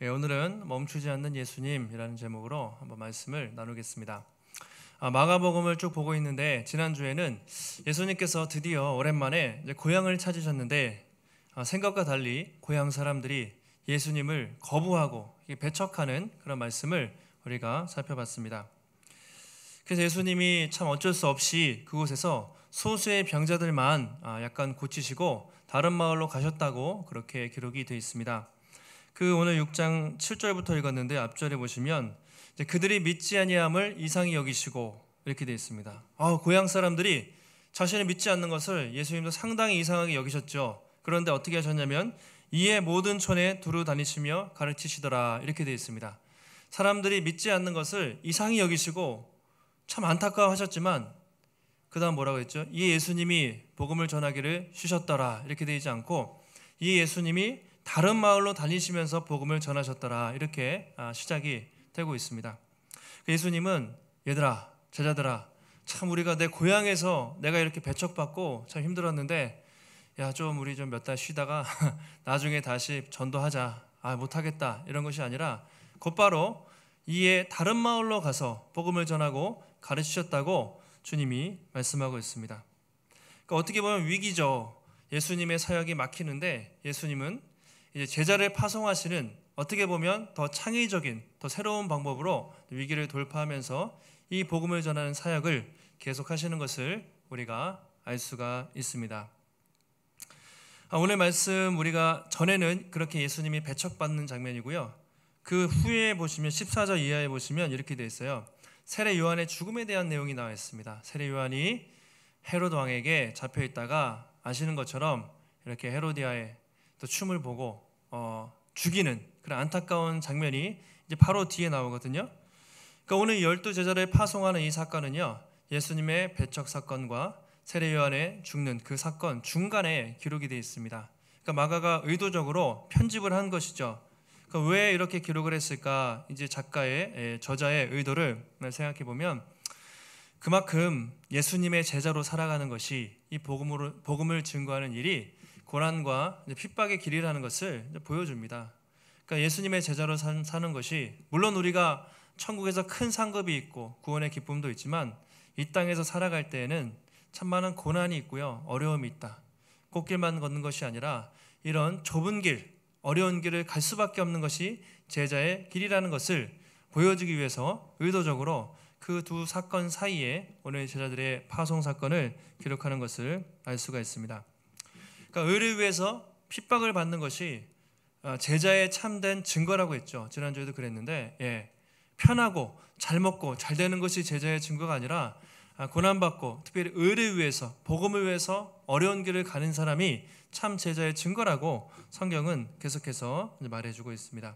오늘은 멈추지 않는 예수님이라는 제목으로 한번 말씀을 나누겠습니다. 마가복음을 쭉 보고 있는데 지난주에는 예수님께서 드디어 오랜만에 이제 고향을 찾으셨는데 생각과 달리 고향 사람들이 예수님을 거부하고 배척하는 그런 말씀을 우리가 살펴봤습니다. 그래서 예수님이 참 어쩔 수 없이 그곳에서 소수의 병자들만 약간 고치시고 다른 마을로 가셨다고 그렇게 기록이 되어 있습니다. 오늘 6장 7절부터 읽었는데 앞절에 보시면 이제 그들이 믿지 아니함을 이상히 여기시고 이렇게 되어 있습니다. 고향 사람들이 자신을 믿지 않는 것을 예수님도 상당히 이상하게 여기셨죠. 그런데 어떻게 하셨냐면 이에 모든 촌에 두루 다니시며 가르치시더라 이렇게 되어 있습니다. 사람들이 믿지 않는 것을 이상히 여기시고 참 안타까워하셨지만 그 다음 뭐라고 했죠? 이 예수님이 복음을 전하기를 쉬셨더라 이렇게 되지 않고 이 예수님이 다른 마을로 다니시면서 복음을 전하셨더라 이렇게 시작이 되고 있습니다. 예수님은 얘들아 제자들아 참 우리가 내 고향에서 내가 이렇게 배척받고 참 힘들었는데 좀 우리 좀 몇 달 쉬다가 나중에 다시 전도하자 못하겠다 이런 것이 아니라 곧바로 이에 다른 마을로 가서 복음을 전하고 가르치셨다고 주님이 말씀하고 있습니다. 그러니까 어떻게 보면 위기죠. 예수님의 사역이 막히는데 예수님은 이제 제자를 파송하시는 어떻게 보면 더 창의적인 더 새로운 방법으로 위기를 돌파하면서 이 복음을 전하는 사역을 계속하시는 것을 우리가 알 수가 있습니다. 오늘 말씀 우리가 전에는 그렇게 예수님이 배척받는 장면이고요. 그 후에 보시면 14절 이하에 보시면 이렇게 되어 있어요. 세례 요한의 죽음에 대한 내용이 나와 있습니다. 세례 요한이 헤롯 왕에게 잡혀 있다가 아시는 것처럼 이렇게 헤로디아의 또 춤을 보고 죽이는 그런 안타까운 장면이 이제 바로 뒤에 나오거든요. 그러니까 오늘 12제자를 파송하는 이 사건은요. 예수님의 배척 사건과 세례 요한의 죽는 그 사건 중간에 기록이 되어 있습니다. 그러니까 마가가 의도적으로 편집을 한 것이죠. 그러니까 왜 이렇게 기록을 했을까? 이제 저자의 의도를 생각해 보면 그만큼 예수님의 제자로 살아가는 것이 이 복음을 증거하는 일이 고난과 핍박의 길이라는 것을 보여줍니다. 그러니까 예수님의 제자로 사는 것이 물론 우리가 천국에서 큰 상급이 있고 구원의 기쁨도 있지만 이 땅에서 살아갈 때에는 참 많은 고난이 있고요. 어려움이 있다. 꽃길만 걷는 것이 아니라 이런 좁은 길, 어려운 길을 갈 수밖에 없는 것이 제자의 길이라는 것을 보여주기 위해서 의도적으로 그 두 사건 사이에 오늘 제자들의 파송 사건을 기록하는 것을 알 수가 있습니다. 그러니까 의를 위해서 핍박을 받는 것이 제자의 참된 증거라고 했죠. 지난주에도 그랬는데 편하고 잘 먹고 잘 되는 것이 제자의 증거가 아니라 고난받고 특별히 의를 위해서 복음을 위해서 어려운 길을 가는 사람이 참 제자의 증거라고 성경은 계속해서 말해주고 있습니다.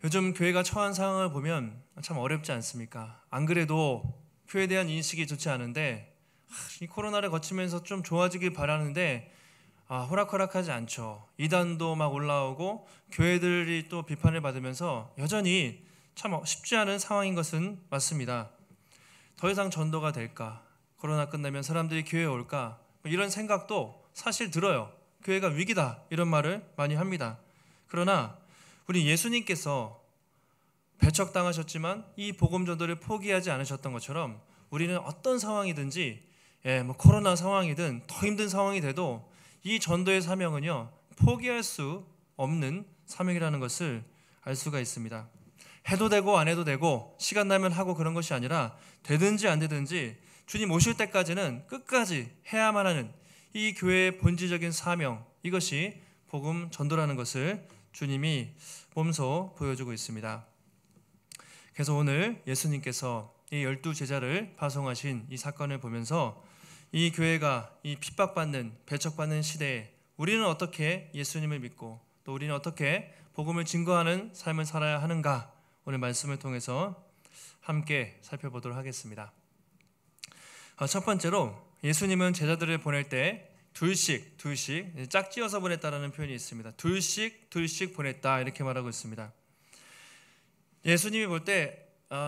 요즘 교회가 처한 상황을 보면 참 어렵지 않습니까? 안 그래도 교회에 대한 인식이 좋지 않은데 이 코로나를 거치면서 좀 좋아지길 바라는데 호락호락하지 않죠. 이단도 막 올라오고 교회들이 또 비판을 받으면서 여전히 참 쉽지 않은 상황인 것은 맞습니다. 더 이상 전도가 될까? 코로나 끝나면 사람들이 교회에 올까? 이런 생각도 사실 들어요. 교회가 위기다 이런 말을 많이 합니다. 그러나 우리 예수님께서 배척당하셨지만 이 복음 전도를 포기하지 않으셨던 것처럼 우리는 어떤 상황이든지 코로나 상황이든 더 힘든 상황이 돼도 이 전도의 사명은요 포기할 수 없는 사명이라는 것을 알 수가 있습니다. 해도 되고 안 해도 되고 시간 나면 하고 그런 것이 아니라 되든지 안 되든지 주님 오실 때까지는 끝까지 해야만 하는 이 교회의 본질적인 사명, 이것이 복음 전도라는 것을 주님이 몸소 보여주고 있습니다. 그래서 오늘 예수님께서 이 12제자를 파송하신 이 사건을 보면서 이 교회가 이 핍박받는 배척받는 시대에 우리는 어떻게 예수님을 믿고 또 우리는 어떻게 복음을 증거하는 삶을 살아야 하는가, 오늘 말씀을 통해서 함께 살펴보도록 하겠습니다. 첫 번째로 예수님은 제자들을 보낼 때 둘씩 짝지어서 보냈다라는 표현이 있습니다. 둘씩 보냈다 이렇게 말하고 있습니다. 예수님이 볼 때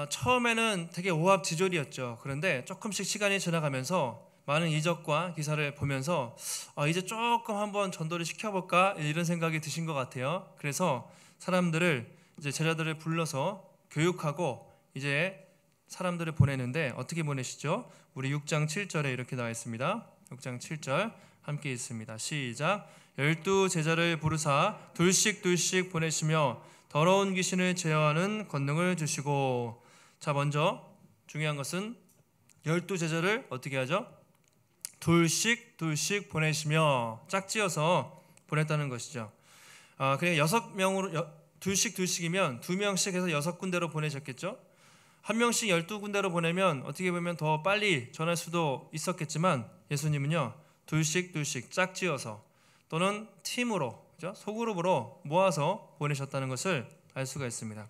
처음에는 되게 오합지졸이었죠. 그런데 조금씩 시간이 지나가면서 많은 이적과 기사를 보면서 이제 조금 한번 전도를 시켜볼까 이런 생각이 드신 것 같아요. 그래서 사람들을 이제 제자들을 불러서 교육하고 이제 사람들을 보내는데 어떻게 보내시죠? 우리 6장 7절에 이렇게 나와 있습니다. 6장 7절 함께 있습니다. 시작. 12 제자를 부르사 둘씩 보내시며 더러운 귀신을 제어하는 권능을 주시고. 자, 먼저 중요한 것은 12 제자를 어떻게 하죠? 둘씩 보내시며 짝지어서 보냈다는 것이죠. 그냥 6명으로 둘씩이면 2명씩 해서 6군데로 보내셨겠죠. 한 명씩 12군데로 보내면 어떻게 보면 더 빨리 전할 수도 있었겠지만 예수님은요, 둘씩 짝지어서 또는 팀으로, 그죠? 소그룹으로 모아서 보내셨다는 것을 알 수가 있습니다.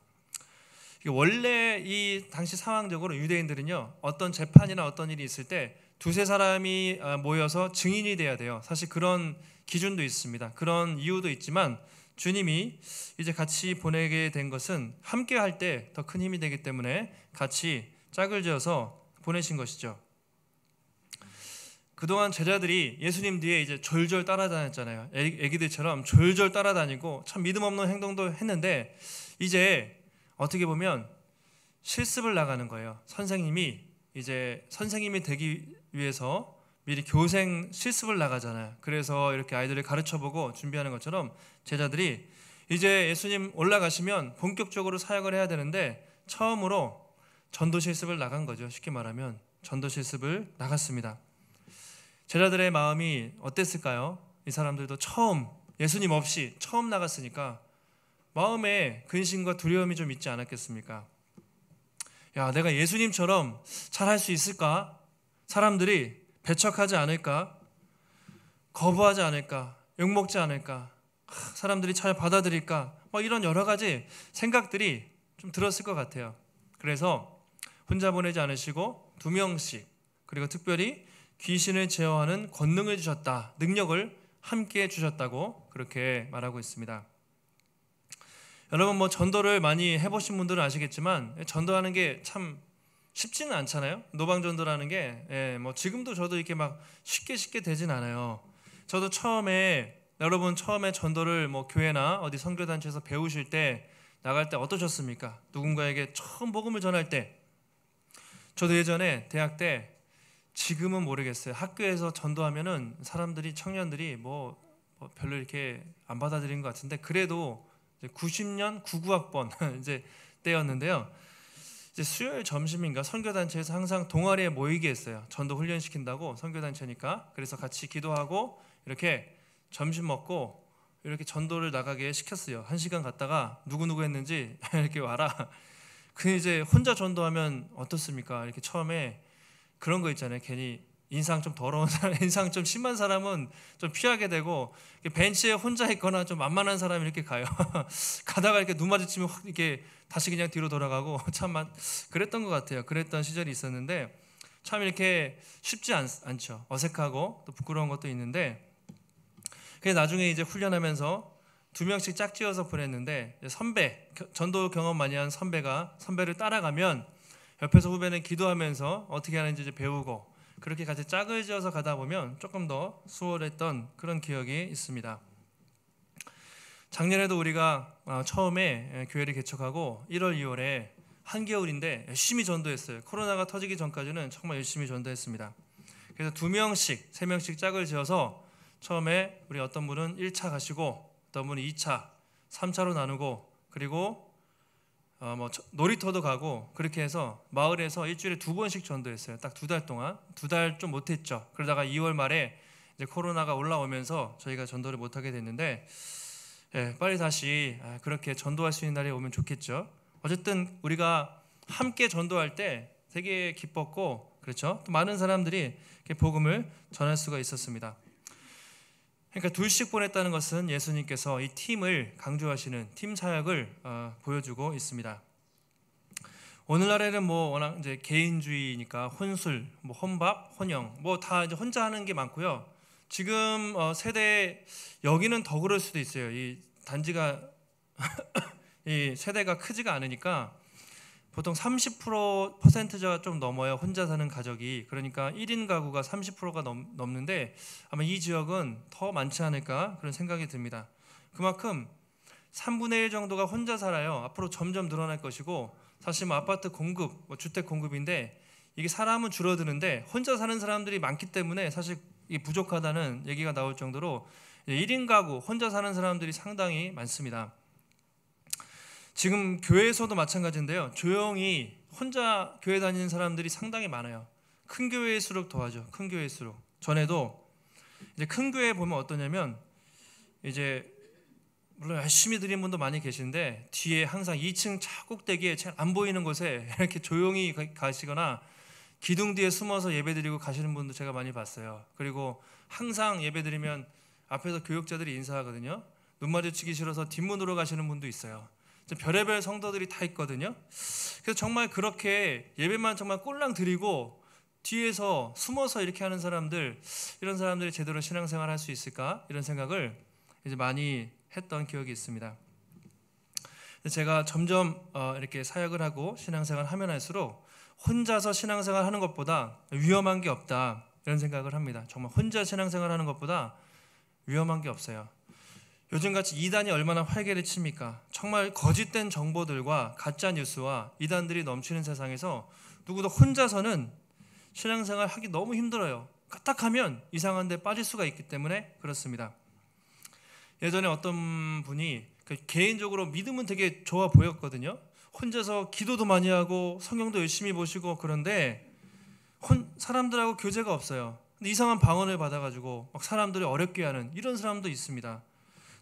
원래 이 당시 상황적으로 유대인들은요, 어떤 재판이나 어떤 일이 있을 때 두세 사람이 모여서 증인이 돼야 돼요. 사실 그런 기준도 있습니다. 그런 이유도 있지만 주님이 이제 같이 보내게 된 것은 함께 할 때 더 큰 힘이 되기 때문에 같이 짝을 지어서 보내신 것이죠. 그동안 제자들이 예수님 뒤에 이제 졸졸 따라다녔잖아요. 애기들처럼 졸졸 따라다니고 참 믿음 없는 행동도 했는데 이제 어떻게 보면 실습을 나가는 거예요. 선생님이 되기 위해서 미리 교생 실습을 나가잖아요. 그래서 이렇게 아이들을 가르쳐보고 준비하는 것처럼 제자들이 이제 예수님 올라가시면 본격적으로 사역을 해야 되는데 처음으로 전도 실습을 나간 거죠. 쉽게 말하면 전도 실습을 나갔습니다. 제자들의 마음이 어땠을까요? 이 사람들도 예수님 없이 처음 나갔으니까 마음에 근심과 두려움이 좀 있지 않았겠습니까? 야, 내가 예수님처럼 잘할 수 있을까? 사람들이 배척하지 않을까? 거부하지 않을까? 욕먹지 않을까? 사람들이 잘 받아들일까? 이런 여러 가지 생각들이 좀 들었을 것 같아요. 그래서 혼자 보내지 않으시고 2명씩, 그리고 특별히 귀신을 제어하는 권능을 주셨다, 능력을 함께 주셨다고 그렇게 말하고 있습니다. 여러분 전도를 많이 해보신 분들은 아시겠지만 전도하는 게 참 쉽지는 않잖아요. 노방전도라는 게 지금도 저도 이렇게 막 쉽게 되진 않아요. 저도 처음에 전도를 교회나 어디 선교단체에서 배우실 때 나갈 때 어떠셨습니까? 누군가에게 처음 복음을 전할 때. 저도 예전에 대학 때, 지금은 모르겠어요, 학교에서 전도하면은 사람들이, 청년들이 별로 이렇게 안 받아들이는 것 같은데, 그래도 90년 99학번 이제 때였는데요. 이제 수요일 점심인가 선교단체에서 항상 동아리에 모이게 했어요. 전도 훈련시킨다고, 선교단체니까. 그래서 같이 기도하고 이렇게 점심 먹고 이렇게 전도를 나가게 시켰어요. 1시간 갔다가 누구 했는지 이렇게 와라. 그 이제 혼자 전도하면 어떻습니까? 이렇게 처음에 그런 거 있잖아요. 괜히 인상 좀 더러운 사람, 인상 좀 심한 사람은 좀 피하게 되고, 벤치에 혼자 있거나 좀 만만한 사람이 이렇게 가요. 가다가 이렇게 눈 마주치면 확 이렇게 다시 그냥 뒤로 돌아가고, 참 그랬던 것 같아요. 그랬던 시절이 있었는데 참 이렇게 쉽지 않죠. 어색하고 또 부끄러운 것도 있는데, 그래서 나중에 이제 훈련하면서 2명씩 짝지어서 보냈는데, 선배, 전도 경험 많이 한 선배를 따라가면 옆에서 후배는 기도하면서 어떻게 하는지 이제 배우고, 그렇게 같이 짝을 지어서 가다 보면 조금 더 수월했던 그런 기억이 있습니다. 작년에도 우리가 처음에 교회를 개척하고 1월, 2월에 한겨울인데 열심히 전도했어요. 코로나가 터지기 전까지는 정말 열심히 전도했습니다. 그래서 2명씩, 3명씩 짝을 지어서 처음에 우리 어떤 분은 1차 가시고 어떤 분은 2차, 3차로 나누고, 그리고 놀이터도 가고, 그렇게 해서 마을에서 일주일에 2번씩 전도했어요. 딱 2달 동안. 2달 좀 못했죠. 그러다가 2월 말에 이제 코로나가 올라오면서 저희가 전도를 못하게 됐는데, 빨리 다시 그렇게 전도할 수 있는 날이 오면 좋겠죠. 어쨌든 우리가 함께 전도할 때 되게 기뻤고, 그렇죠. 또 많은 사람들이 복음을 전할 수가 있었습니다. 그러니까 2씩 보냈다는 것은 예수님께서 이 팀을 강조하시는 팀 사역을 보여주고 있습니다. 오늘날에는 워낙 이제 개인주의니까 혼술, 혼밥, 혼영, 다 이제 혼자 하는 게 많고요. 지금 세대, 여기는 더 그럴 수도 있어요. 이 단지가 이 세대가 크지가 않으니까 보통 30%가 좀 넘어요. 혼자 사는 가족이. 그러니까 1인 가구가 30%가 넘는데 아마 이 지역은 더 많지 않을까 그런 생각이 듭니다. 그만큼 3분의 1 정도가 혼자 살아요. 앞으로 점점 늘어날 것이고, 사실 뭐 아파트 공급, 뭐 주택 공급인데 이게 사람은 줄어드는데 혼자 사는 사람들이 많기 때문에 사실 이게 부족하다는 얘기가 나올 정도로 1인 가구 혼자 사는 사람들이 상당히 많습니다. 지금 교회에서도 마찬가지인데요. 조용히 혼자 교회 다니는 사람들이 상당히 많아요. 큰 교회일수록 더하죠. 큰 교회일수록. 전에도 이제 큰 교회에 보면 어떠냐면, 이제 물론 열심히 드린 분도 많이 계신데 뒤에 항상 2층 차꼭대기에 잘 안 보이는 곳에 이렇게 조용히 가시거나 기둥 뒤에 숨어서 예배드리고 가시는 분도 제가 많이 봤어요. 그리고 항상 예배드리면 앞에서 교육자들이 인사하거든요. 눈 마주치기 싫어서 뒷문으로 가시는 분도 있어요. 별의별 성도들이 다 있거든요. 그래서 정말 그렇게 예배만 정말 꼴랑 드리고 뒤에서 숨어서 이렇게 하는 사람들, 이런 사람들이 제대로 신앙생활 할 수 있을까? 이런 생각을 이제 많이 했던 기억이 있습니다. 제가 점점 이렇게 사역을 하고 신앙생활 하면 할수록 혼자서 신앙생활 하는 것보다 위험한 게 없다, 이런 생각을 합니다. 정말 혼자 신앙생활 하는 것보다 위험한 게 없어요. 요즘같이 이단이 얼마나 활개를 칩니까? 정말 거짓된 정보들과 가짜 뉴스와 이단들이 넘치는 세상에서 누구도 혼자서는 신앙생활 하기 너무 힘들어요. 까딱하면 이상한 데 빠질 수가 있기 때문에 그렇습니다. 예전에 어떤 분이 개인적으로 믿음은 되게 좋아 보였거든요. 혼자서 기도도 많이 하고 성경도 열심히 보시고, 그런데 사람들하고 교제가 없어요. 근데 이상한 방언을 받아가지고 막 사람들을 어렵게 하는 이런 사람도 있습니다.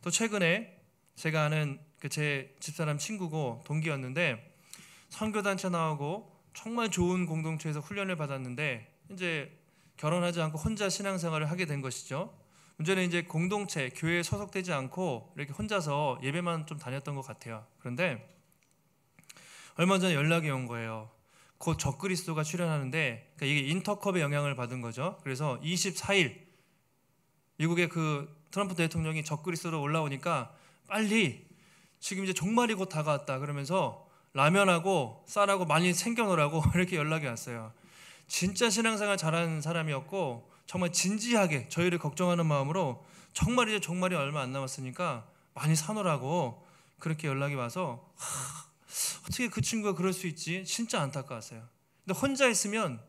또 최근에 제가 아는 제 집사람 친구고 동기였는데 선교단체 나오고 정말 좋은 공동체에서 훈련을 받았는데 이제 결혼하지 않고 혼자 신앙생활을 하게 된 것이죠. 문제는 이제 공동체, 교회에 소속되지 않고 이렇게 혼자서 예배만 좀 다녔던 것 같아요. 그런데 얼마 전에 연락이 온 거예요. 곧 적그리스도가 출현하는데, 그러니까 이게 인터컵의 영향을 받은 거죠. 그래서 24일 미국의 트럼프 대통령이 적그리스도로 올라오니까 빨리 지금 이제 종말이 곧 다가왔다 그러면서 라면하고 쌀하고 많이 챙겨놓으라고 이렇게 연락이 왔어요. 진짜 신앙생활 잘하는 사람이었고 정말 진지하게 저희를 걱정하는 마음으로 정말 이제 종말이 얼마 안 남았으니까 많이 사놓으라고 그렇게 연락이 와서 어떻게 그 친구가 그럴 수 있지? 진짜 안타까웠어요. 근데 혼자 있으면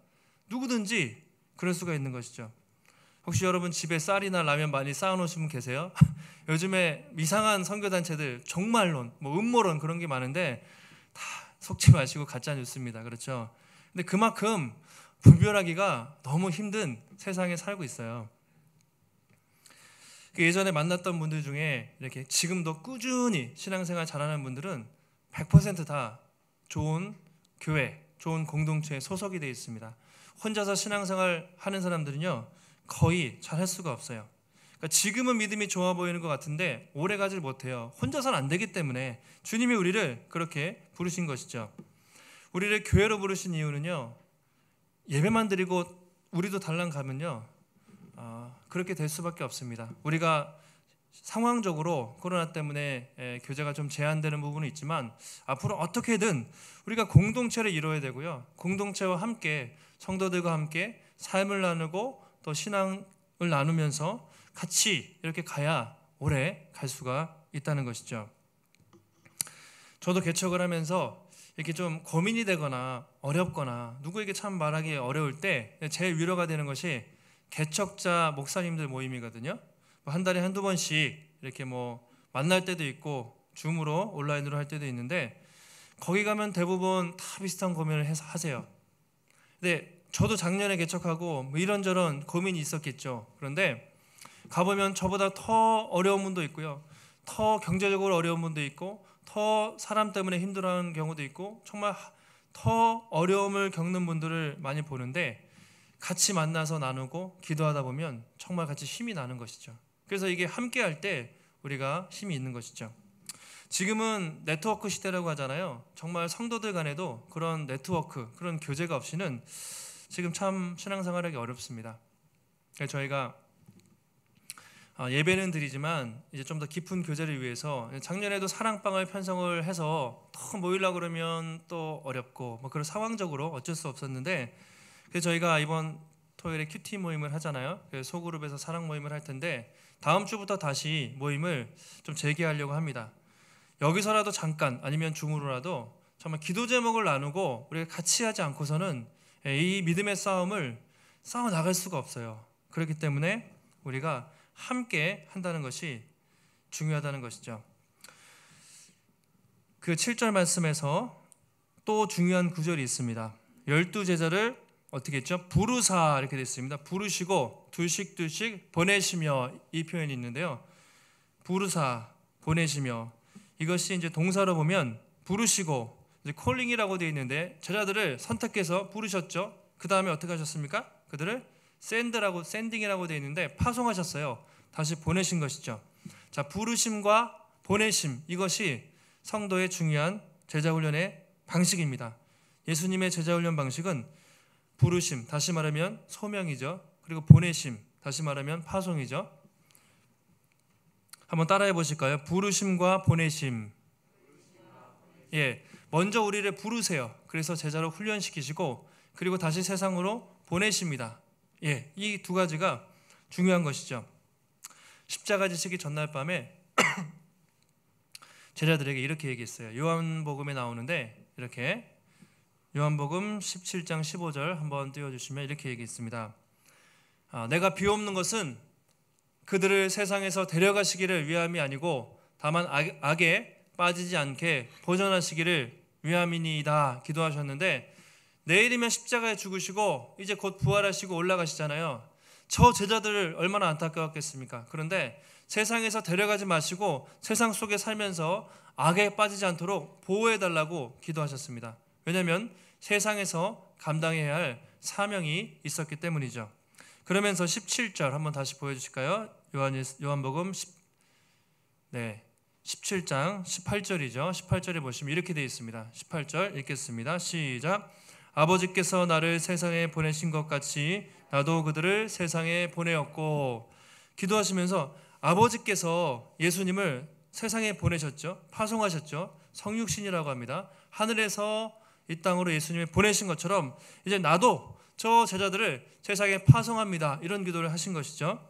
누구든지 그럴 수가 있는 것이죠. 혹시 여러분 집에 쌀이나 라면 많이 쌓아놓으신 분 계세요? 요즘에 이상한 선교단체들 종말론, 뭐 음모론 그런 게 많은데 다 속지 마시고 가짜 뉴스입니다. 그렇죠? 근데 그만큼 분별하기가 너무 힘든 세상에 살고 있어요. 예전에 만났던 분들 중에 이렇게 지금도 꾸준히 신앙생활 잘하는 분들은 100% 좋은 교회, 좋은 공동체에 소속이 되어 있습니다. 혼자서 신앙생활 하는 사람들은요 거의 잘할 수가 없어요. 그러니까 지금은 믿음이 좋아 보이는 것 같은데 오래 가질 못해요. 혼자서는 안 되기 때문에 주님이 우리를 그렇게 부르신 것이죠. 우리를 교회로 부르신 이유는요, 예배만 드리고 우리도 달랑 가면요 그렇게 될 수밖에 없습니다. 우리가 상황적으로 코로나 때문에 교제가 좀 제한되는 부분은 있지만 앞으로 어떻게든 우리가 공동체를 이루어야 되고요, 공동체와 함께 성도들과 함께 삶을 나누고 또 신앙을 나누면서 같이 이렇게 가야 오래 갈 수가 있다는 것이죠. 저도 개척을 하면서 이렇게 좀 고민이 되거나 어렵거나 누구에게 참 말하기 어려울 때 제일 위로가 되는 것이 개척자 목사님들 모임이거든요. 한 달에 한두 번씩 이렇게 뭐 만날 때도 있고 줌으로 온라인으로 할 때도 있는데 거기 가면 대부분 다 비슷한 고민을 하세요. 근데 저도 작년에 개척하고 뭐 이런저런 고민이 있었겠죠. 그런데 가보면 저보다 더 어려운 분도 있고요, 더 경제적으로 어려운 분도 있고, 더 사람 때문에 힘들어하는 경우도 있고, 정말 더 어려움을 겪는 분들을 많이 보는데 같이 만나서 나누고 기도하다 보면 정말 같이 힘이 나는 것이죠. 그래서 이게 함께 할 때 우리가 힘이 있는 것이죠. 지금은 네트워크 시대라고 하잖아요. 정말 성도들 간에도 그런 네트워크, 그런 교제가 없이는 지금 참 신앙생활하기 어렵습니다. 저희가 예배는 드리지만 이제 좀 더 깊은 교제를 위해서 작년에도 사랑방을 편성을 해서 더 모이려고 그러면 또 어렵고 뭐 그런 상황적으로 어쩔 수 없었는데, 그래서 저희가 이번 토요일에 큐티 모임을 하잖아요. 소그룹에서 사랑 모임을 할 텐데 다음 주부터 다시 모임을 좀 재개하려고 합니다. 여기서라도 잠깐 아니면 줌으로라도 정말 기도 제목을 나누고 우리가 같이 하지 않고서는 이 믿음의 싸움을 싸워 나갈 수가 없어요. 그렇기 때문에 우리가 함께 한다는 것이 중요하다는 것이죠. 그 7절 말씀에서 또 중요한 구절이 있습니다. 12제자를 어떻게 했죠? 부르사 이렇게 되어 있습니다. 부르시고 둘씩 보내시며 이 표현이 있는데요. 부르사 보내시며 이것이 이제 동사로 보면 부르시고 이제 콜링이라고 되어 있는데 제자들을 선택해서 부르셨죠. 그 다음에 어떻게 하셨습니까? 그들을 샌딩이라고 되어 있는데 파송하셨어요. 다시 보내신 것이죠. 자, 부르심과 보내심 이것이 성도의 중요한 제자훈련의 방식입니다. 예수님의 제자훈련 방식은 부르심, 다시 말하면 소명이죠. 그리고 보내심, 다시 말하면 파송이죠. 한번 따라해 보실까요? 부르심과 보내심. 예, 먼저 우리를 부르세요. 그래서 제자로 훈련시키시고 그리고 다시 세상으로 보내십니다. 예, 이 두 가지가 중요한 것이죠. 십자가 지시기 전날 밤에 제자들에게 이렇게 얘기했어요. 요한복음에 나오는데 이렇게 요한복음 17장 15절 한번 띄워주시면 이렇게 얘기했습니다. 내가 비옵는 것은 그들을 세상에서 데려가시기를 위함이 아니고 다만 악에 빠지지 않게 보존하시기를 위함이니이다 기도하셨는데 내일이면 십자가에 죽으시고 이제 곧 부활하시고 올라가시잖아요. 저 제자들을 얼마나 안타까웠겠습니까? 그런데 세상에서 데려가지 마시고 세상 속에 살면서 악에 빠지지 않도록 보호해달라고 기도하셨습니다. 왜냐하면 세상에서 감당해야 할 사명이 있었기 때문이죠. 그러면서 17절 한번 다시 보여주실까요? 요한복음 17장 18절이죠. 18절에 보시면 이렇게 되어 있습니다. 18절 읽겠습니다. 시작. 아버지께서 나를 세상에 보내신 것 같이 나도 그들을 세상에 보내었고 기도하시면서 아버지께서 예수님을 세상에 보내셨죠. 파송하셨죠. 성육신이라고 합니다. 하늘에서 이 땅으로 예수님을 보내신 것처럼 이제 나도 저 제자들을 세상에 파송합니다. 이런 기도를 하신 것이죠.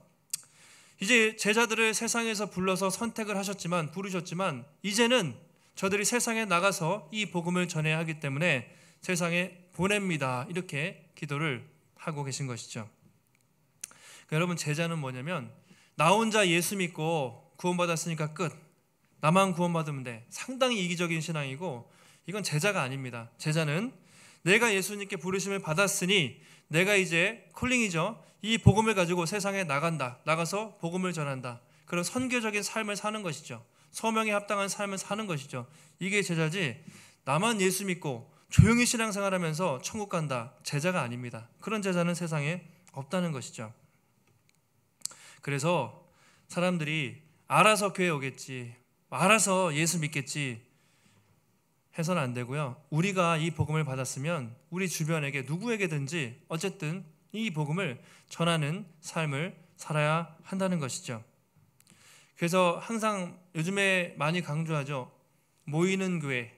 이제 제자들을 세상에서 불러서 선택을 하셨지만 부르셨지만 이제는 저들이 세상에 나가서 이 복음을 전해야 하기 때문에 세상에 보냅니다. 이렇게 기도를 하고 계신 것이죠. 그러니까 여러분 제자는 뭐냐면 나 혼자 예수 믿고 구원받았으니까 끝. 나만 구원받으면 돼. 상당히 이기적인 신앙이고 이건 제자가 아닙니다. 제자는 내가 예수님께 부르심을 받았으니 내가 이제 콜링이죠. 이 복음을 가지고 세상에 나간다. 나가서 복음을 전한다. 그런 선교적인 삶을 사는 것이죠. 소명에 합당한 삶을 사는 것이죠. 이게 제자지 나만 예수 믿고 조용히 신앙생활하면서 천국 간다. 제자가 아닙니다. 그런 제자는 세상에 없다는 것이죠. 그래서 사람들이 알아서 교회 오겠지, 알아서 예수 믿겠지 해서는 안 되고요. 우리가 이 복음을 받았으면 우리 주변에게 누구에게든지 어쨌든 이 복음을 전하는 삶을 살아야 한다는 것이죠. 그래서 항상 요즘에 많이 강조하죠. 모이는 교회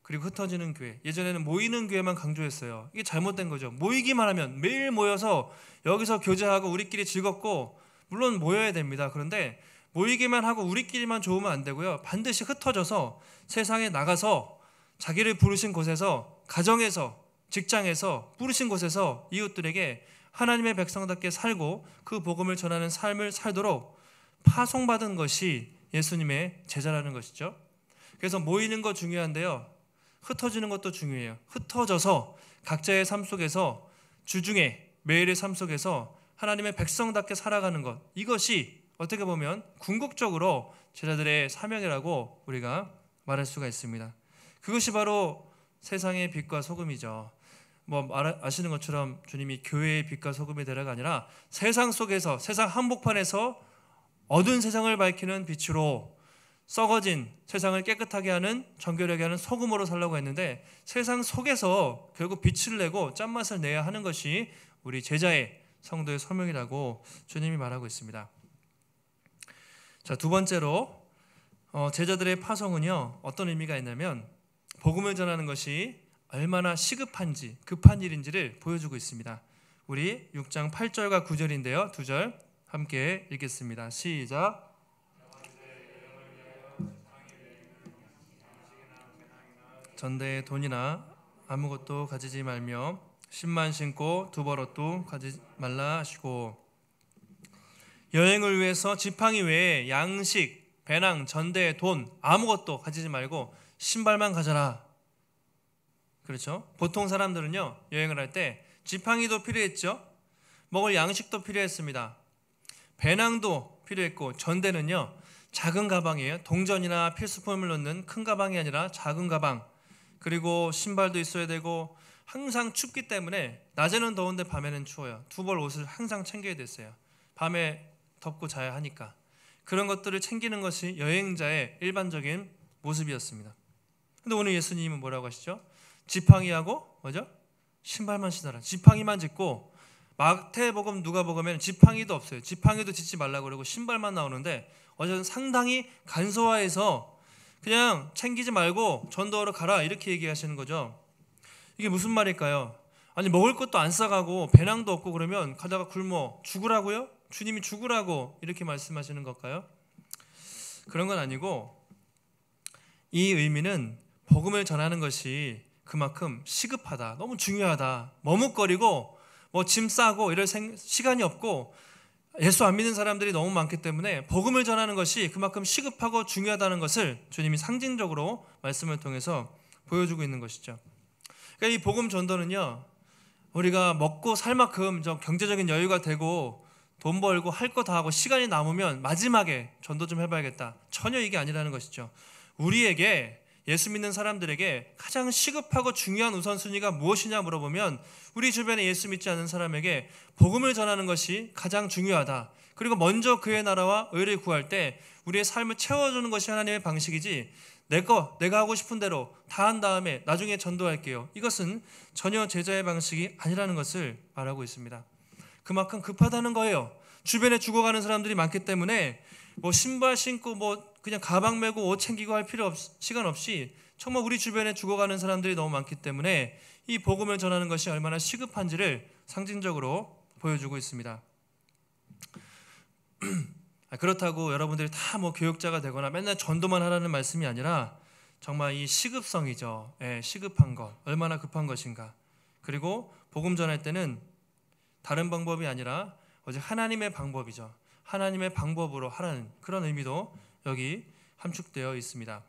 그리고 흩어지는 교회. 예전에는 모이는 교회만 강조했어요. 이게 잘못된 거죠. 모이기만 하면 매일 모여서 여기서 교제하고 우리끼리 즐겁고 물론 모여야 됩니다. 그런데 모이기만 하고 우리끼리만 좋으면 안 되고요. 반드시 흩어져서 세상에 나가서 자기를 부르신 곳에서 가정에서 직장에서 부르신 곳에서 이웃들에게 하나님의 백성답게 살고 그 복음을 전하는 삶을 살도록 파송받은 것이 예수님의 제자라는 것이죠. 그래서 모이는 거 중요한데요. 흩어지는 것도 중요해요. 흩어져서 각자의 삶 속에서 주중에 매일의 삶 속에서 하나님의 백성답게 살아가는 것, 이것이 어떻게 보면 궁극적으로 제자들의 사명이라고 우리가 말할 수가 있습니다. 그것이 바로 세상의 빛과 소금이죠. 아시는 것처럼 주님이 교회의 빛과 소금이 되라가 아니라 세상 속에서, 세상 한복판에서 어두운 세상을 밝히는 빛으로 썩어진 세상을 깨끗하게 하는, 정결하게 하는 소금으로 살라고 했는데 세상 속에서 결국 빛을 내고 짠맛을 내야 하는 것이 우리 제자의 성도의 소명이라고 주님이 말하고 있습니다. 자, 두 번째로 제자들의 파송은요 어떤 의미가 있냐면 복음을 전하는 것이 얼마나 시급한지 급한 일인지를 보여주고 있습니다. 우리 6장 8절과 9절인데요. 두 절 함께 읽겠습니다. 시작. 전대에 돈이나 아무것도 가지지 말며 신만 신고 두벌옷도 가지지 말라 하시고, 여행을 위해서 지팡이 외에 양식, 배낭, 전대, 돈 아무것도 가지지 말고 신발만 가져라. 그렇죠? 보통 사람들은요, 여행을 할 때 지팡이도 필요했죠. 먹을 양식도 필요했습니다. 배낭도 필요했고, 전대는요 작은 가방이에요. 동전이나 필수품을 넣는 큰 가방이 아니라 작은 가방. 그리고 신발도 있어야 되고, 항상 춥기 때문에 낮에는 더운데 밤에는 추워요. 두 벌 옷을 항상 챙겨야 됐어요. 밤에 덮고 자야 하니까. 그런 것들을 챙기는 것이 여행자의 일반적인 모습이었습니다. 근데 오늘 예수님은 뭐라고 하시죠? 지팡이하고 뭐죠? 신발만 신어라. 지팡이만 짚고, 마태복음 누가복음에는 지팡이도 없어요. 지팡이도 짚지 말라고 그러고 신발만 나오는데, 어제는 상당히 간소화해서 그냥 챙기지 말고 전도하러 가라 이렇게 얘기하시는 거죠. 이게 무슨 말일까요? 아니, 먹을 것도 안 싸가고 배낭도 없고 그러면 가다가 굶어 죽으라고요? 주님이 죽으라고 이렇게 말씀하시는 걸까요? 그런 건 아니고, 이 의미는 복음을 전하는 것이 그만큼 시급하다, 너무 중요하다, 머뭇거리고 뭐 짐 싸고 이럴 시간이 없고, 예수 안 믿는 사람들이 너무 많기 때문에 복음을 전하는 것이 그만큼 시급하고 중요하다는 것을 주님이 상징적으로 말씀을 통해서 보여주고 있는 것이죠. 그러니까 이 복음 전도는요, 우리가 먹고 살 만큼 좀 경제적인 여유가 되고 돈 벌고 할 거 다 하고 시간이 남으면 마지막에 전도 좀 해봐야겠다, 전혀 이게 아니라는 것이죠. 우리에게, 예수 믿는 사람들에게 가장 시급하고 중요한 우선순위가 무엇이냐 물어보면, 우리 주변에 예수 믿지 않는 사람에게 복음을 전하는 것이 가장 중요하다. 그리고 먼저 그의 나라와 의를 구할 때 우리의 삶을 채워주는 것이 하나님의 방식이지, 내가 하고 싶은 대로 다 한 다음에 나중에 전도할게요, 이것은 전혀 제자의 방식이 아니라는 것을 말하고 있습니다. 그만큼 급하다는 거예요. 주변에 죽어가는 사람들이 많기 때문에 뭐 신발 신고 뭐 그냥 가방 메고 옷 챙기고 할 시간 없이 정말 우리 주변에 죽어가는 사람들이 너무 많기 때문에 이 복음을 전하는 것이 얼마나 시급한지를 상징적으로 보여주고 있습니다. 그렇다고 여러분들이 다 뭐 교육자가 되거나 맨날 전도만 하라는 말씀이 아니라, 정말 이 시급성이죠. 시급한 것, 얼마나 급한 것인가. 그리고 복음 전할 때는 다른 방법이 아니라 오직 하나님의 방법이죠. 하나님의 방법으로 하라는 그런 의미도 여기 함축되어 있습니다.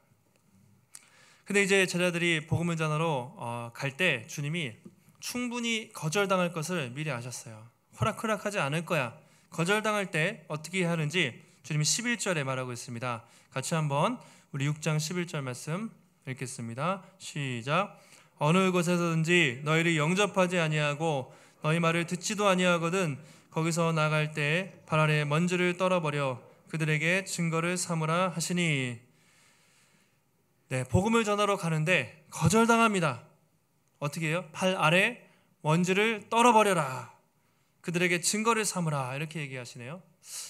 근데 이제 제자들이 복음을 전하러 갈 때 주님이 충분히 거절당할 것을 미리 아셨어요. 호락호락하지 않을 거야. 거절당할 때 어떻게 해야 하는지 주님이 11절에 말하고 있습니다. 같이 한번 우리 6장 11절 말씀 읽겠습니다. 시작. 어느 곳에서든지 너희를 영접하지 아니하고 너희 말을 듣지도 아니하거든 거기서 나갈 때 발 아래 먼지를 떨어버려 그들에게 증거를 삼으라 하시니. 네, 복음을 전하러 가는데 거절당합니다. 어떻게 해요? 발 아래 먼지를 떨어버려라, 그들에게 증거를 삼으라, 이렇게 얘기하시네요.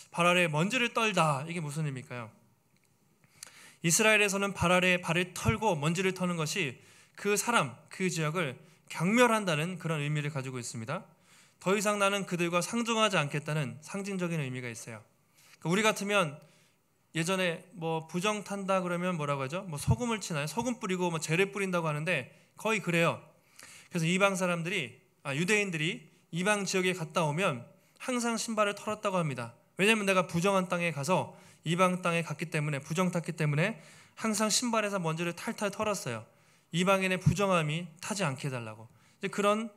발 아래 먼지를 떨다, 이게 무슨 의미일까요? 이스라엘에서는 발 아래 발을 털고 먼지를 터는 것이 그 사람, 그 지역을 경멸한다는 그런 의미를 가지고 있습니다. 더 이상 나는 그들과 상종하지 않겠다는 상징적인 의미가 있어요. 우리 같으면 예전에 뭐 부정 탄다 그러면 뭐라고 하죠? 뭐 소금을 치나요? 소금 뿌리고 뭐 재를 뿌린다고 하는데 거의 그래요. 그래서 유대인들이 이방 지역에 갔다 오면 항상 신발을 털었다고 합니다. 왜냐하면 내가 부정한 땅에 가서 이방 땅에 갔기 때문에, 부정 탔기 때문에 항상 신발에서 먼지를 탈탈 털었어요. 이방인의 부정함이 타지 않게 해달라고. 그런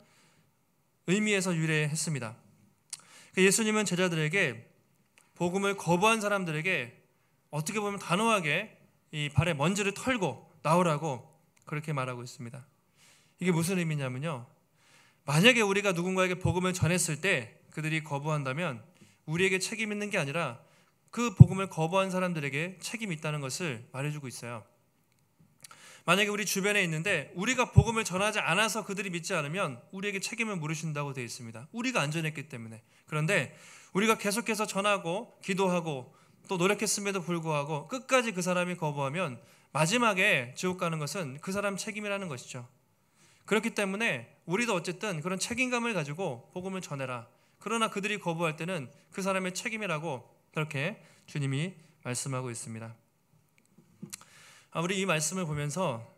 의미에서 유래했습니다. 예수님은 제자들에게, 복음을 거부한 사람들에게 어떻게 보면 단호하게 이 발에 먼지를 털고 나오라고 그렇게 말하고 있습니다. 이게 무슨 의미냐면요, 만약에 우리가 누군가에게 복음을 전했을 때 그들이 거부한다면 우리에게 책임 있는 게 아니라 그 복음을 거부한 사람들에게 책임이 있다는 것을 말해주고 있어요. 만약에 우리 주변에 있는데 우리가 복음을 전하지 않아서 그들이 믿지 않으면 우리에게 책임을 물으신다고 되어 있습니다. 우리가 안 전했기 때문에. 그런데 우리가 계속해서 전하고 기도하고 또 노력했음에도 불구하고 끝까지 그 사람이 거부하면 마지막에 지옥 가는 것은 그 사람 책임이라는 것이죠. 그렇기 때문에 우리도 어쨌든 그런 책임감을 가지고 복음을 전해라. 그러나 그들이 거부할 때는 그 사람의 책임이라고 그렇게 주님이 말씀하고 있습니다. 우리 이 말씀을 보면서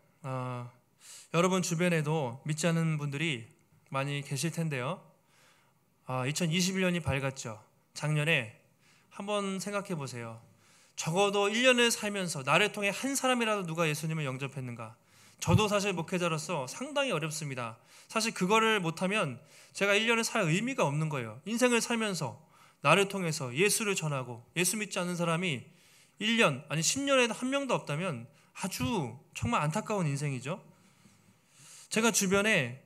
여러분 주변에도 믿지 않는 분들이 많이 계실 텐데요. 2021년이 밝았죠. 작년에 한번 생각해 보세요. 적어도 1년을 살면서 나를 통해 한 사람이라도 누가 예수님을 영접했는가? 저도 사실 목회자로서 상당히 어렵습니다. 사실 그거를 못하면 제가 1년을 살 의미가 없는 거예요. 인생을 살면서 나를 통해서 예수를 전하고 예수 믿지 않는 사람이 1년 아니 10년에도 한 명도 없다면 아주 정말 안타까운 인생이죠. 제가 주변에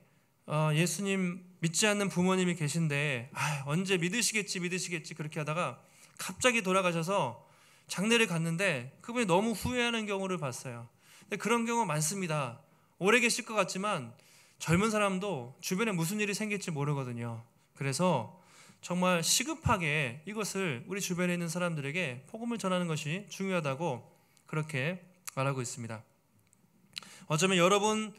예수님 믿지 않는 부모님이 계신데 언제 믿으시겠지 그렇게 하다가 갑자기 돌아가셔서 장례를 갔는데 그분이 너무 후회하는 경우를 봤어요. 근데 그런 경우 많습니다. 오래 계실 것 같지만 젊은 사람도 주변에 무슨 일이 생길지 모르거든요. 그래서 정말 시급하게 이것을 우리 주변에 있는 사람들에게 복음을 전하는 것이 중요하다고 그렇게 말하고 있습니다. 어쩌면 여러분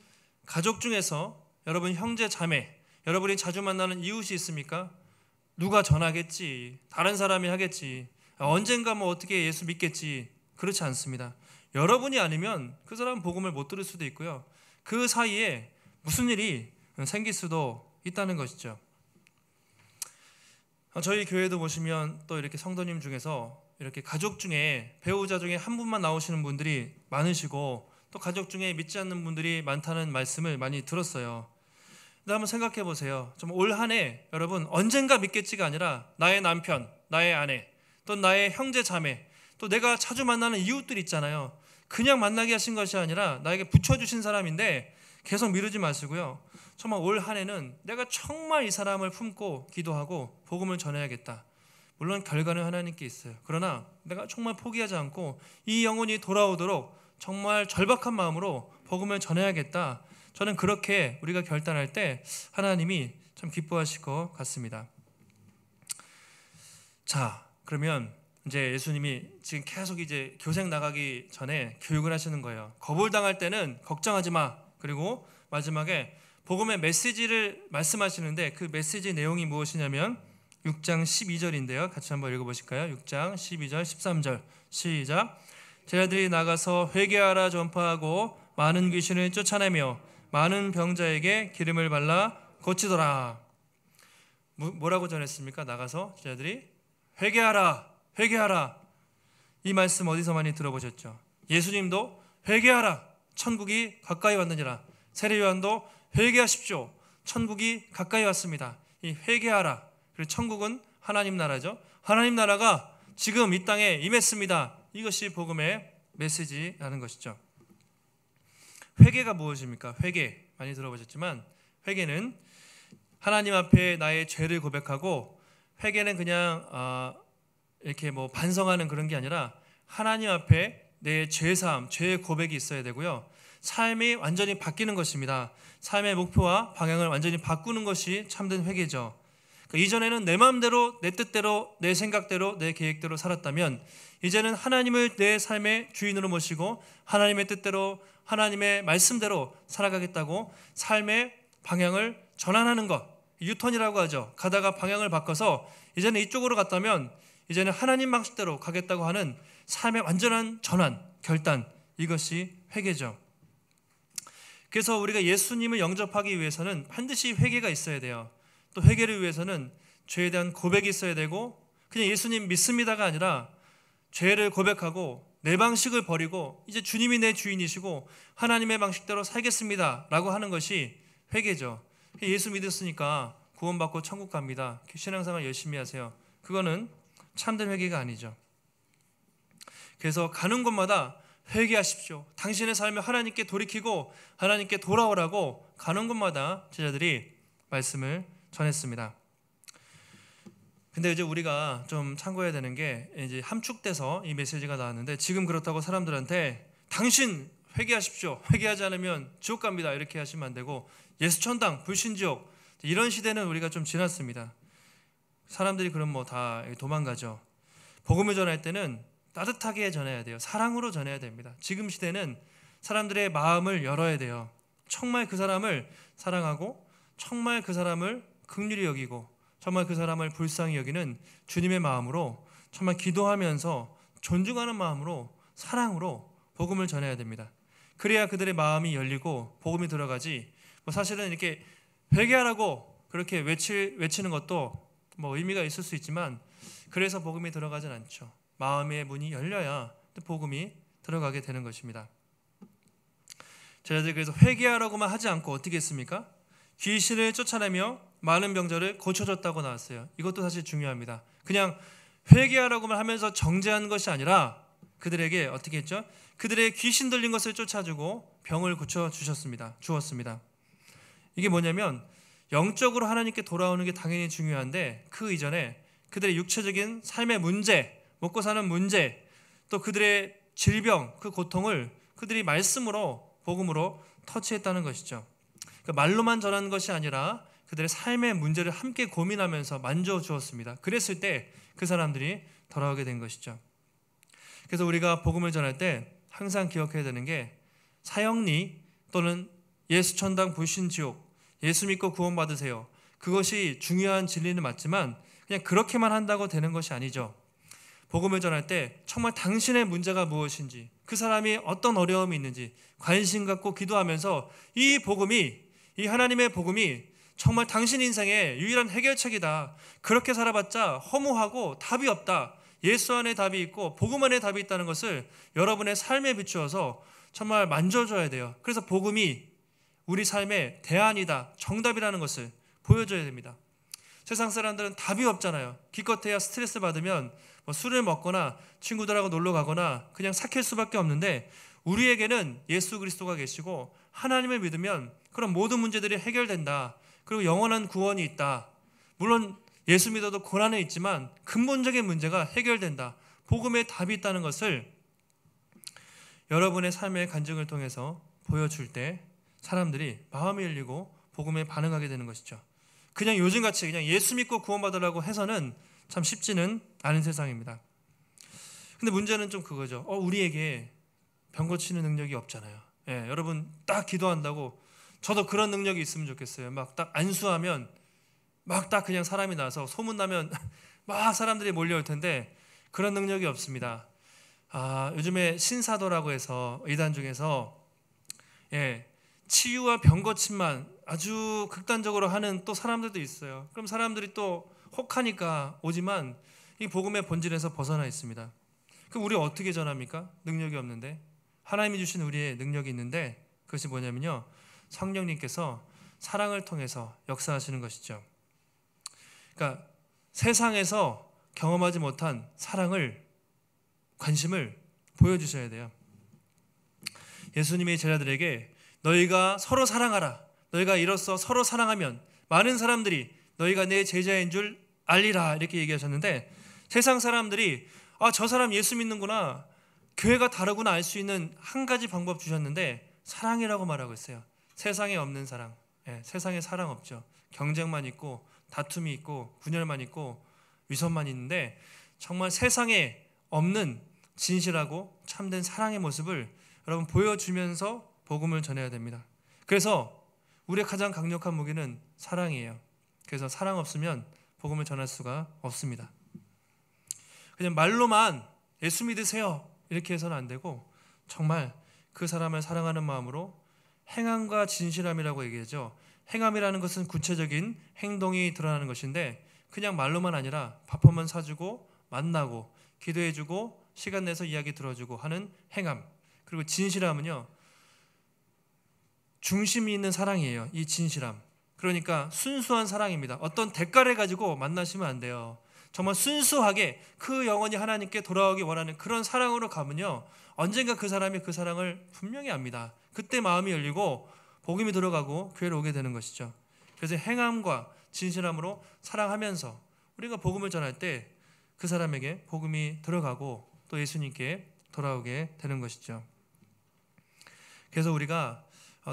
가족 중에서 여러분 형제 자매 여러분이 자주 만나는 이웃이 있습니까? 누가 전하겠지, 다른 사람이 하겠지, 언젠가 뭐 어떻게 예수 믿겠지. 그렇지 않습니다. 여러분이 아니면 그 사람은 복음을 못 들을 수도 있고요. 그 사이에 무슨 일이 생길 수도 있다는 것이죠. 저희 교회도 보시면 또 이렇게 성도님 중에서 이렇게 가족 중에 배우자 중에 한 분만 나오시는 분들이 많으시고 또 가족 중에 믿지 않는 분들이 많다는 말씀을 많이 들었어요. 근데 한번 생각해 보세요. 좀 올 한 해 여러분 언젠가 믿겠지가 아니라 나의 남편, 나의 아내, 또 나의 형제 자매, 또 내가 자주 만나는 이웃들 있잖아요. 그냥 만나게 하신 것이 아니라 나에게 붙여주신 사람인데 계속 미루지 마시고요. 정말 올 한 해는 내가 정말 이 사람을 품고 기도하고 복음을 전해야겠다. 물론 결과는 하나님께 있어요. 그러나 내가 정말 포기하지 않고 이 영혼이 돌아오도록 정말 절박한 마음으로 복음을 전해야겠다. 저는 그렇게 우리가 결단할 때 하나님이 참 기뻐하실 것 같습니다. 자, 그러면 이제 예수님이 지금 계속 이제 교생 나가기 전에 교육을 하시는 거예요. 거부당할 때는 걱정하지 마. 그리고 마지막에 복음의 메시지를 말씀하시는데 그 메시지 내용이 무엇이냐면 6장 12절인데요. 같이 한번 읽어보실까요? 6장 12절 13절 시작. 제자들이 나가서 회개하라 전파하고 많은 귀신을 쫓아내며 많은 병자에게 기름을 발라 고치더라. 뭐라고 전했습니까? 나가서 제자들이 회개하라 회개하라. 이 말씀 어디서 많이 들어보셨죠? 예수님도 회개하라 천국이 가까이 왔느니라. 세례요한도 회개하십시오 천국이 가까이 왔습니다. 이 회개하라 그리고 천국은 하나님 나라죠. 하나님 나라가 지금 이 땅에 임했습니다. 이것이 복음의 메시지라는 것이죠. 회개가 무엇입니까? 회개 많이 들어보셨지만 회개는 하나님 앞에 나의 죄를 고백하고 회개는 그냥 이렇게 뭐 반성하는 그런 게 아니라 하나님 앞에 내 죄사함, 죄의 고백이 있어야 되고요. 삶이 완전히 바뀌는 것입니다. 삶의 목표와 방향을 완전히 바꾸는 것이 참된 회개죠. 그러니까 이전에는 내 마음대로, 내 뜻대로, 내 생각대로, 내 계획대로 살았다면 이제는 하나님을 내 삶의 주인으로 모시고 하나님의 뜻대로, 하나님의 말씀대로 살아가겠다고 삶의 방향을 전환하는 것, 유턴이라고 하죠. 가다가 방향을 바꿔서 이제는 이쪽으로 갔다면 이제는 하나님 방식대로 가겠다고 하는 삶의 완전한 전환, 결단, 이것이 회개죠. 그래서 우리가 예수님을 영접하기 위해서는 반드시 회개가 있어야 돼요. 또 회개를 위해서는 죄에 대한 고백이 있어야 되고 그냥 예수님 믿습니다가 아니라 죄를 고백하고 내 방식을 버리고 이제 주님이 내 주인이시고 하나님의 방식대로 살겠습니다 라고 하는 것이 회개죠. 예수 믿었으니까 구원받고 천국 갑니다. 신앙생활 열심히 하세요. 그거는 참된 회개가 아니죠. 그래서 가는 곳마다 회개하십시오. 당신의 삶을 하나님께 돌이키고 하나님께 돌아오라고 가는 곳마다 제자들이 말씀을 전했습니다. 근데 이제 우리가 좀 참고해야 되는 게 이제 함축돼서 이 메시지가 나왔는데 지금 그렇다고 사람들한테 당신 회개하십시오. 회개하지 않으면 지옥 갑니다. 이렇게 하시면 안 되고 예수 천당, 불신 지옥 이런 시대는 우리가 좀 지났습니다. 사람들이 그럼 뭐 다 도망가죠. 복음을 전할 때는 따뜻하게 전해야 돼요. 사랑으로 전해야 됩니다. 지금 시대는 사람들의 마음을 열어야 돼요. 정말 그 사람을 사랑하고 정말 그 사람을 긍휼히 여기고 정말 그 사람을 불쌍히 여기는 주님의 마음으로 정말 기도하면서 존중하는 마음으로 사랑으로 복음을 전해야 됩니다. 그래야 그들의 마음이 열리고 복음이 들어가지. 뭐 사실은 이렇게 회개하라고 그렇게 외치는 것도 뭐 의미가 있을 수 있지만 그래서 복음이 들어가진 않죠. 마음의 문이 열려야 복음이 들어가게 되는 것입니다. 저희들이 그래서 회개하라고만 하지 않고 어떻게 했습니까? 귀신을 쫓아내며 많은 병자를 고쳐줬다고 나왔어요. 이것도 사실 중요합니다. 그냥 회개하라고만 하면서 정죄한 것이 아니라 그들에게 어떻게 했죠? 그들의 귀신 들린 것을 쫓아주고 병을 고쳐주었습니다. 이게 뭐냐면 영적으로 하나님께 돌아오는 게 당연히 중요한데 그 이전에 그들의 육체적인 삶의 문제, 먹고 사는 문제, 또 그들의 질병, 그 고통을 그들이 말씀으로, 복음으로 터치했다는 것이죠. 그러니까 말로만 전하는 것이 아니라 그들의 삶의 문제를 함께 고민하면서 만져주었습니다. 그랬을 때 그 사람들이 돌아오게 된 것이죠. 그래서 우리가 복음을 전할 때 항상 기억해야 되는 게 사형리 또는 예수 천당 불신 지옥, 예수 믿고 구원받으세요. 그것이 중요한 진리는 맞지만 그냥 그렇게만 한다고 되는 것이 아니죠. 복음을 전할 때 정말 당신의 문제가 무엇인지, 그 사람이 어떤 어려움이 있는지 관심 갖고 기도하면서 이 하나님의 복음이 정말 당신 인생의 유일한 해결책이다. 그렇게 살아봤자 허무하고 답이 없다. 예수 안에 답이 있고 복음 안에 답이 있다는 것을 여러분의 삶에 비추어서 정말 만져줘야 돼요. 그래서 복음이 우리 삶의 대안이다, 정답이라는 것을 보여줘야 됩니다. 세상 사람들은 답이 없잖아요. 기껏해야 스트레스 받으면 뭐 술을 먹거나 친구들하고 놀러 가거나 그냥 삭힐 수밖에 없는데 우리에게는 예수 그리스도가 계시고 하나님을 믿으면 그런 모든 문제들이 해결된다. 그리고 영원한 구원이 있다. 물론 예수 믿어도 고난은 있지만 근본적인 문제가 해결된다. 복음에 답이 있다는 것을 여러분의 삶의 간증을 통해서 보여줄 때 사람들이 마음이 열리고 복음에 반응하게 되는 것이죠. 그냥 요즘같이 그냥 예수 믿고 구원받으라고 해서는 참 쉽지는 않은 세상입니다. 근데 문제는 좀 그거죠. 우리에게 병 고치는 능력이 없잖아요. 여러분 딱 기도한다고 저도 그런 능력이 있으면 좋겠어요. 막 딱 안수하면 막 딱 그냥 사람이 나서 소문나면 막 사람들이 몰려올 텐데 그런 능력이 없습니다. 요즘에 신사도라고 해서 이단 중에서 치유와 병 고침만 아주 극단적으로 하는 또 사람들도 있어요. 그럼 사람들이 또 혹하니까 오지만 이 복음의 본질에서 벗어나 있습니다. 그럼 우리 어떻게 전합니까? 능력이 없는데. 하나님이 주신 우리의 능력이 있는데 그것이 뭐냐면요, 성령님께서 사랑을 통해서 역사하시는 것이죠. 그러니까 세상에서 경험하지 못한 사랑을, 관심을 보여주셔야 돼요. 예수님이 제자들에게 너희가 서로 사랑하라. 너희가 이로써 서로 사랑하면 많은 사람들이 너희가 내 제자인 줄 알리라. 이렇게 얘기하셨는데 세상 사람들이 저 사람 예수 믿는구나, 교회가 다르구나 알 수 있는 한 가지 방법 주셨는데 사랑이라고 말하고 있어요. 세상에 없는 사랑. 세상에 사랑 없죠. 경쟁만 있고 다툼이 있고 분열만 있고 위선만 있는데 정말 세상에 없는 진실하고 참된 사랑의 모습을 여러분 보여주면서 복음을 전해야 됩니다. 그래서 우리의 가장 강력한 무기는 사랑이에요. 그래서 사랑 없으면 복음을 전할 수가 없습니다. 그냥 말로만 예수 믿으세요 이렇게 해서는 안 되고 정말 그 사람을 사랑하는 마음으로 행함과 진실함이라고 얘기하죠. 행함이라는 것은 구체적인 행동이 드러나는 것인데 그냥 말로만 아니라 밥 한 번 사주고 만나고 기도해주고 시간 내서 이야기 들어주고 하는 행함. 그리고 진실함은요, 중심이 있는 사랑이에요. 이 진실함. 그러니까 순수한 사랑입니다. 어떤 대가를 가지고 만나시면 안 돼요. 정말 순수하게 그 영혼이 하나님께 돌아오기 원하는 그런 사랑으로 가면요, 언젠가 그 사람이 그 사랑을 분명히 압니다. 그때 마음이 열리고 복음이 들어가고 교회로 오게 되는 것이죠. 그래서 행함과 진실함으로 사랑하면서 우리가 복음을 전할 때 그 사람에게 복음이 들어가고 또 예수님께 돌아오게 되는 것이죠. 그래서 우리가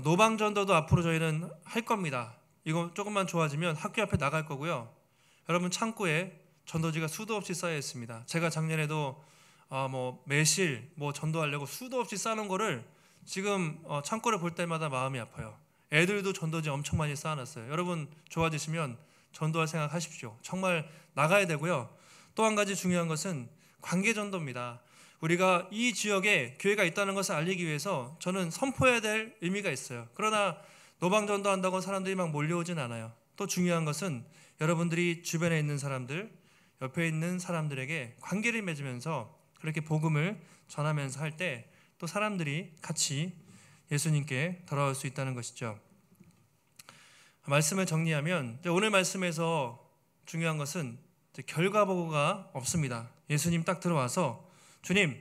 노방전도도 앞으로 저희는 할 겁니다. 이거 조금만 좋아지면 학교 앞에 나갈 거고요. 여러분 창고에 전도지가 수도 없이 쌓여 있습니다. 제가 작년에도 매실 전도하려고 수도 없이 쌓는 거를 지금 창고를 볼 때마다 마음이 아파요. 애들도 전도지 엄청 많이 쌓아놨어요. 여러분 좋아지시면 전도할 생각하십시오. 정말 나가야 되고요. 또 한 가지 중요한 것은 관계 전도입니다. 우리가 이 지역에 교회가 있다는 것을 알리기 위해서 저는 선포해야 될 의미가 있어요. 그러나 노방전도 한다고 사람들이 막 몰려오진 않아요. 또 중요한 것은 여러분들이 주변에 있는 사람들, 옆에 있는 사람들에게 관계를 맺으면서 그렇게 복음을 전하면서 할 때 또 사람들이 같이 예수님께 돌아올 수 있다는 것이죠. 말씀을 정리하면 오늘 말씀에서 중요한 것은 결과 보고가 없습니다. 예수님 딱 들어와서 주님,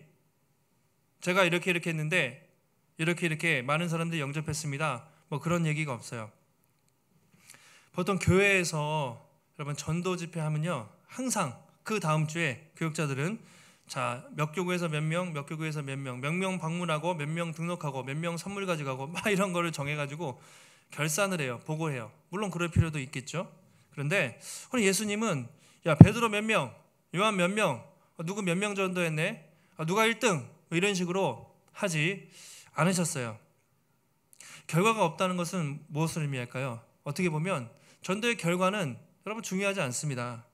제가 이렇게 했는데 이렇게 많은 사람들이 영접했습니다. 뭐 그런 얘기가 없어요. 보통 교회에서 여러분 전도 집회 하면요, 항상 그 다음 주에 교육자들은 자, 몇 교구에서 몇 명, 몇 교구에서 몇 명 방문하고 몇 명 등록하고 몇 명 선물 가져가고 막 이런 거를 정해가지고 결산을 해요. 보고해요. 물론 그럴 필요도 있겠죠. 그런데 오늘 예수님은 야, 베드로 몇 명, 요한 몇 명, 누구 몇 명 전도했네, 누가 1등 이런 식으로 하지 않으셨어요. 결과가 없다는 것은 무엇을 의미할까요? 어떻게 보면 전도의 결과는 여러분 중요하지 않습니다.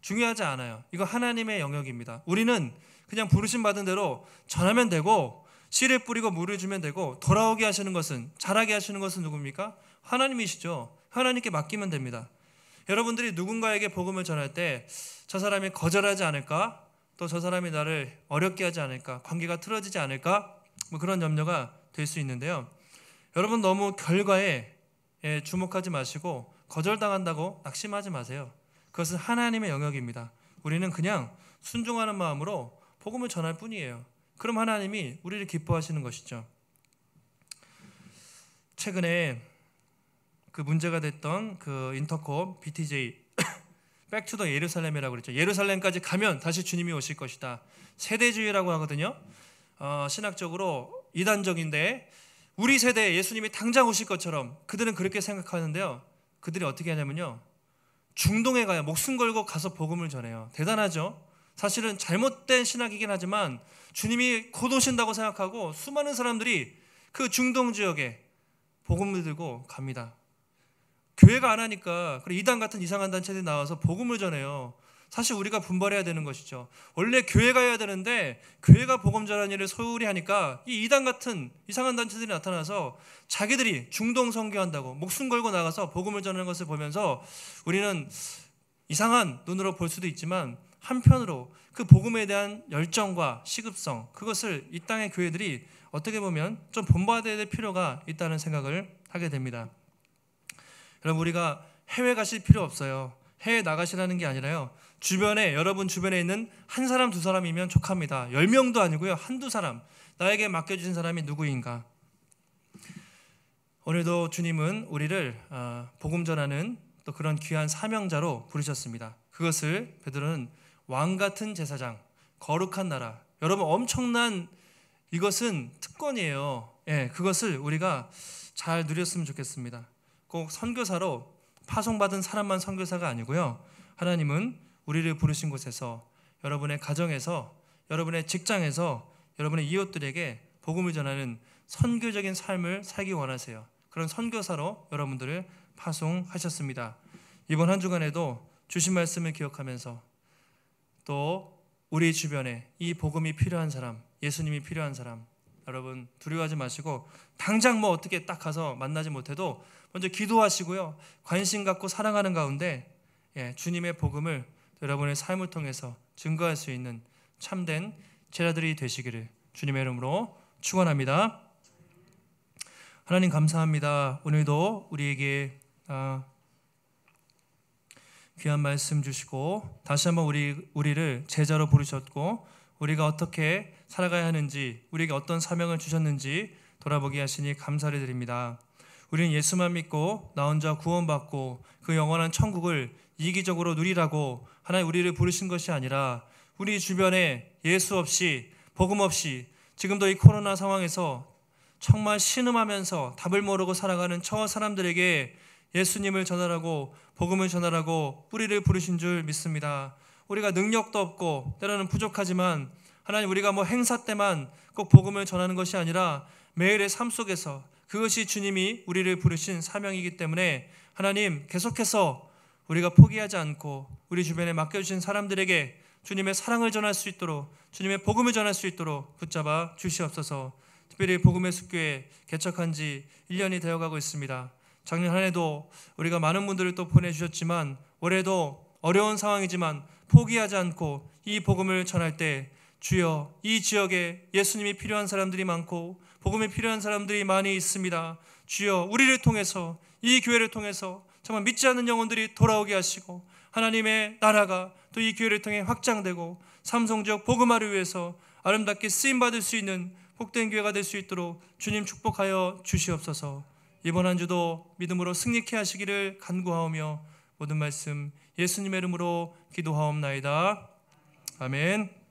중요하지 않아요. 이거 하나님의 영역입니다. 우리는 그냥 부르심 받은 대로 전하면 되고 씨를 뿌리고 물을 주면 되고 돌아오게 하시는 것은, 자라게 하시는 것은 누굽니까? 하나님이시죠. 하나님께 맡기면 됩니다. 여러분들이 누군가에게 복음을 전할 때 저 사람이 거절하지 않을까? 또 저 사람이 나를 어렵게 하지 않을까? 관계가 틀어지지 않을까? 뭐 그런 염려가 될 수 있는데요. 여러분 너무 결과에 주목하지 마시고 거절당한다고 낙심하지 마세요. 그것은 하나님의 영역입니다. 우리는 그냥 순종하는 마음으로 복음을 전할 뿐이에요. 그럼 하나님이 우리를 기뻐하시는 것이죠. 최근에 그 문제가 됐던 그 인터콥 BTJ 백투더 예루살렘이라고 그랬죠. 예루살렘까지 가면 다시 주님이 오실 것이다. 세대주의라고 하거든요. 신학적으로 이단적인데 우리 세대에 예수님이 당장 오실 것처럼 그들은 그렇게 생각하는데요. 그들이 어떻게 하냐면요, 중동에 가요. 목숨 걸고 가서 복음을 전해요. 대단하죠. 사실은 잘못된 신학이긴 하지만 주님이 곧 오신다고 생각하고 수많은 사람들이 그 중동 지역에 복음을 들고 갑니다. 교회가 안 하니까 그래 이단 같은 이상한 단체들이 나와서 복음을 전해요. 사실 우리가 분발해야 되는 것이죠. 원래 교회가 해야 되는데 교회가 복음 전하는 일을 소홀히 하니까 이 이단 같은 이상한 단체들이 나타나서 자기들이 중동 선교한다고 목숨 걸고 나가서 복음을 전하는 것을 보면서 우리는 이상한 눈으로 볼 수도 있지만 한편으로 그 복음에 대한 열정과 시급성, 그것을 이 땅의 교회들이 어떻게 보면 좀 본받아야 될 필요가 있다는 생각을 하게 됩니다. 여러분 우리가 해외 가실 필요 없어요. 해외 나가시라는 게 아니라요, 주변에, 여러분 주변에 있는 한 사람 두 사람이면 족합니다. 10명도 아니고요, 한두 사람, 나에게 맡겨주신 사람이 누구인가. 오늘도 주님은 우리를 복음 전하는 또 그런 귀한 사명자로 부르셨습니다. 그것을 베드로는 왕같은 제사장, 거룩한 나라, 여러분 엄청난 이것은 특권이에요. 그것을 우리가 잘 누렸으면 좋겠습니다. 꼭 선교사로 파송받은 사람만 선교사가 아니고요, 하나님은 우리를 부르신 곳에서, 여러분의 가정에서, 여러분의 직장에서, 여러분의 이웃들에게 복음을 전하는 선교적인 삶을 살기 원하세요. 그런 선교사로 여러분들을 파송하셨습니다. 이번 한 주간에도 주신 말씀을 기억하면서 또 우리 주변에 이 복음이 필요한 사람, 예수님이 필요한 사람, 여러분 두려워하지 마시고 당장 뭐 어떻게 딱 가서 만나지 못해도 먼저 기도하시고요, 관심 갖고 사랑하는 가운데 주님의 복음을 여러분의 삶을 통해서 증거할 수 있는 참된 제자들이 되시기를 주님의 이름으로 축원합니다. 하나님 감사합니다. 오늘도 우리에게 귀한 말씀 주시고 다시 한번 우리를 제자로 부르셨고 우리가 어떻게 살아가야 하는지, 우리에게 어떤 사명을 주셨는지 돌아보게 하시니 감사를 드립니다. 우리는 예수만 믿고 나 혼자 구원받고 그 영원한 천국을 이기적으로 누리라고 하나님 우리를 부르신 것이 아니라 우리 주변에 예수 없이, 복음 없이 지금도 이 코로나 상황에서 정말 신음하면서 답을 모르고 살아가는 저 사람들에게 예수님을 전하라고, 복음을 전하라고 우리를 부르신 줄 믿습니다. 우리가 능력도 없고 때로는 부족하지만 하나님 우리가 뭐 행사 때만 꼭 복음을 전하는 것이 아니라 매일의 삶 속에서 그것이 주님이 우리를 부르신 사명이기 때문에 하나님 계속해서 우리가 포기하지 않고 우리 주변에 맡겨주신 사람들에게 주님의 사랑을 전할 수 있도록, 주님의 복음을 전할 수 있도록 붙잡아 주시옵소서. 특별히 복음의 숲교회 개척한 지 1년이 되어가고 있습니다. 작년 한 해도 우리가 많은 분들을 또 보내주셨지만 올해도 어려운 상황이지만 포기하지 않고 이 복음을 전할 때 주여, 이 지역에 예수님이 필요한 사람들이 많고 복음이 필요한 사람들이 많이 있습니다. 주여, 우리를 통해서, 이 교회를 통해서 정말 믿지 않는 영혼들이 돌아오게 하시고 하나님의 나라가 또 이 교회를 통해 확장되고 삼성지역 복음화를 위해서 아름답게 쓰임받을 수 있는 복된 교회가 될 수 있도록 주님 축복하여 주시옵소서. 이번 한 주도 믿음으로 승리케 하시기를 간구하오며 모든 말씀 예수님의 이름으로 기도하옵나이다. 아멘.